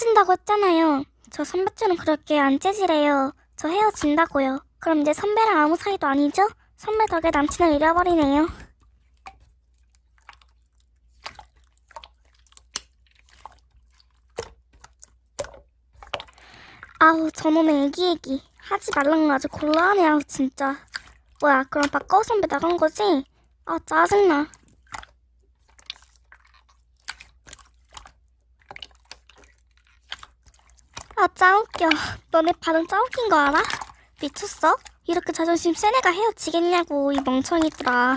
헤어진다고 했잖아요. 저 선배처럼 그렇게 안 째지래요. 저 헤어진다고요. 그럼 이제 선배랑 아무 사이도 아니죠? 선배 덕에 남친을 잃어버리네요. 아우 저놈의 애기 하지 말란 거 아주 곤란하네. 아우 진짜. 뭐야 그럼 박가우 선배 나간 거지? 아 짜증나. 아 짜웃겨. 너네 반응 짜웃긴 거 알아? 미쳤어? 이렇게 자존심 센 애가 헤어지겠냐고 이 멍청이들아.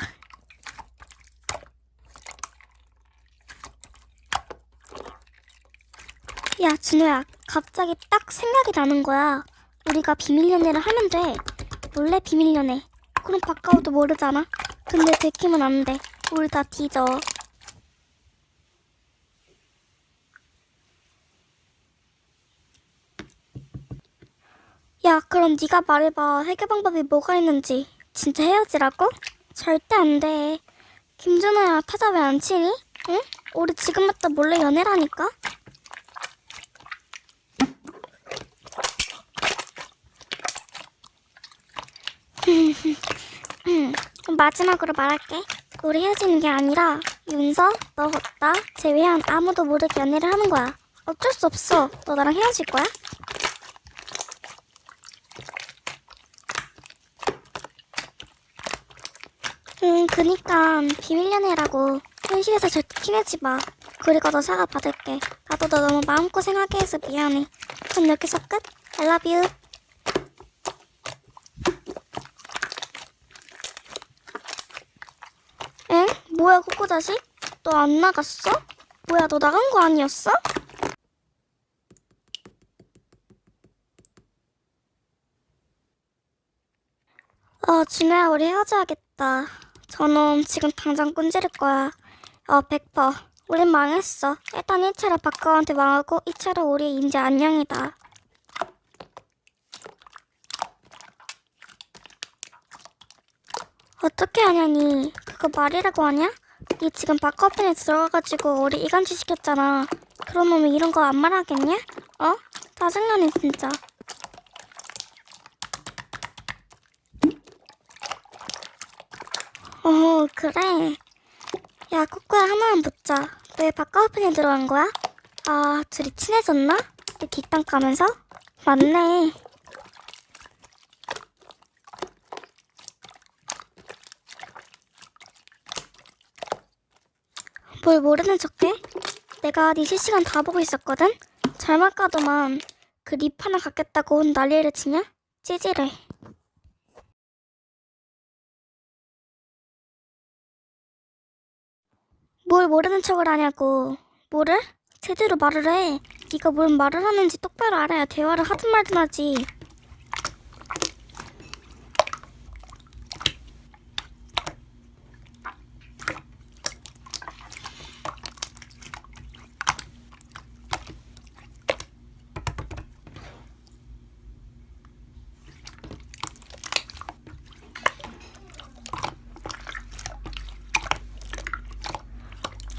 야 준호야 갑자기 딱 생각이 나는 거야. 우리가 비밀 연애를 하면 돼. 원래 비밀 연애. 그럼 박가우도 모르잖아. 근데 들키면 안 돼. 우리 다 뒤져. 야 그럼 네가 말해봐. 해결 방법이 뭐가 있는지. 진짜 헤어지라고? 절대 안 돼. 김준호야 타자 왜 안 치니? 응? 우리 지금부터 몰래 연애라니까? 마지막으로 말할게. 우리 헤어지는 게 아니라 윤서, 너, 나 제외한 아무도 모르게 연애를 하는 거야. 어쩔 수 없어. 너 나랑 헤어질 거야? 그니까 비밀 연애라고. 현실에서 절대 티내지 마. 그리고 너 사과 받을게. 나도 너 너무 마음고생하게 해서 미안해. 그럼 여기서 끝. I love you. 엥? 뭐야 코코 자식? 너 안 나갔어? 뭐야 너 나간 거 아니었어? 준호야 우리 헤어져야겠다. 저놈 지금 당장 꼰지를 거야. 100%. 우린 망했어. 일단 1차로 박가우한테 망하고 2차로 우리 이제 안녕이다. 어떻게 하냐니? 그거 말이라고 하냐? 니 지금 박가우편에 들어가가지고 우리 이간질 시켰잖아. 그런 놈이 이런 거 안 말하겠냐? 어? 짜증나네 진짜. 그래. 야 코코야 하나만 묻자. 왜 박가우편에 들어간 거야? 아 둘이 친해졌나? 내 뒷담 까면서? 맞네. 뭘 모르는 척해? 내가 네 실시간 다 보고 있었거든? 잘못 가더만 그 립 하나 갖겠다고 난리를 치냐? 찌질해. 뭘 모르는 척을 하냐고. 뭐를? 제대로 말을 해. 네가 뭘 말을 하는지 똑바로 알아야 대화를 하든 말든 하지.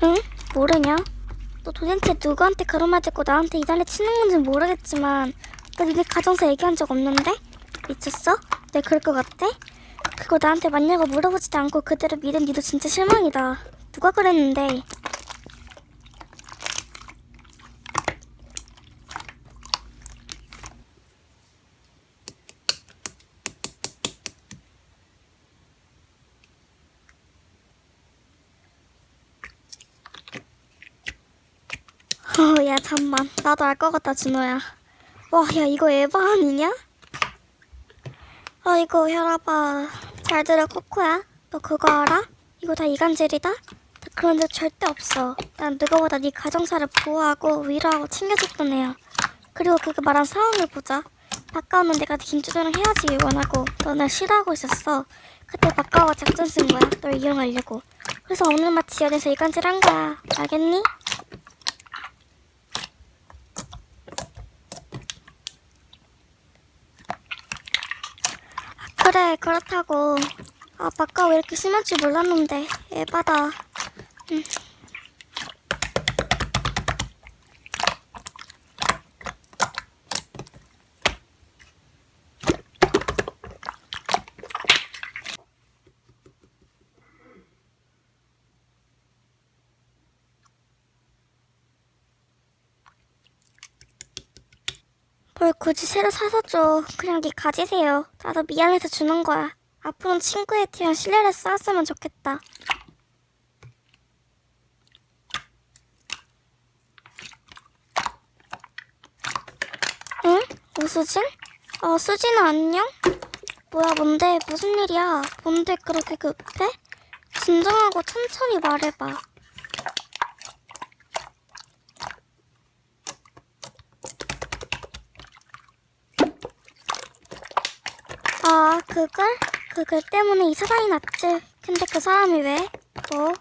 응? 모르냐? 너 도대체 누구한테 그런 말 듣고 나한테 이 난리 치는 건지 모르겠지만 나 니네 가정사 얘기한 적 없는데? 미쳤어? 내가 그럴 것 같아? 그거 나한테 맞냐고 물어보지도 않고 그대로 믿은 니도 진짜 실망이다. 누가 그랬는데? 야 잠만. 나도 알 것 같다 준호야. 와 야 이거 에바 아니냐? 아이고 혈압아. 잘 들어 코코야. 너 그거 알아? 이거 다 이간질이다? 나 그런 적 절대 없어. 난 누구보다 네 가정사를 보호하고 위로하고 챙겨줬던 애야. 그리고 그가 말한 상황을 보자. 박가오는 내가 김준호랑 헤어지길 원하고 너 날 싫어하고 있었어. 그때 박가오가 작전 쓴 거야. 널 이용하려고. 그래서 오늘 마치 연애에서 이간질 한 거야. 알겠니? 그래 그렇다고. 박가오 왜 이렇게 심할 줄 몰랐는데 에바다. 뭘 굳이 새로 사서 줘. 그냥 네 가지세요. 나도 미안해서 주는 거야. 앞으로는 친구애티랑 신뢰를 쌓았으면 좋겠다. 응? 오수진? 수진아 안녕? 뭐야 뭔데? 무슨 일이야? 뭔데 그렇게 급해? 진정하고 천천히 말해봐. 아, 그걸? 그글 때문에 이 사단이 났지. 근데 그 사람이 왜? 뭐?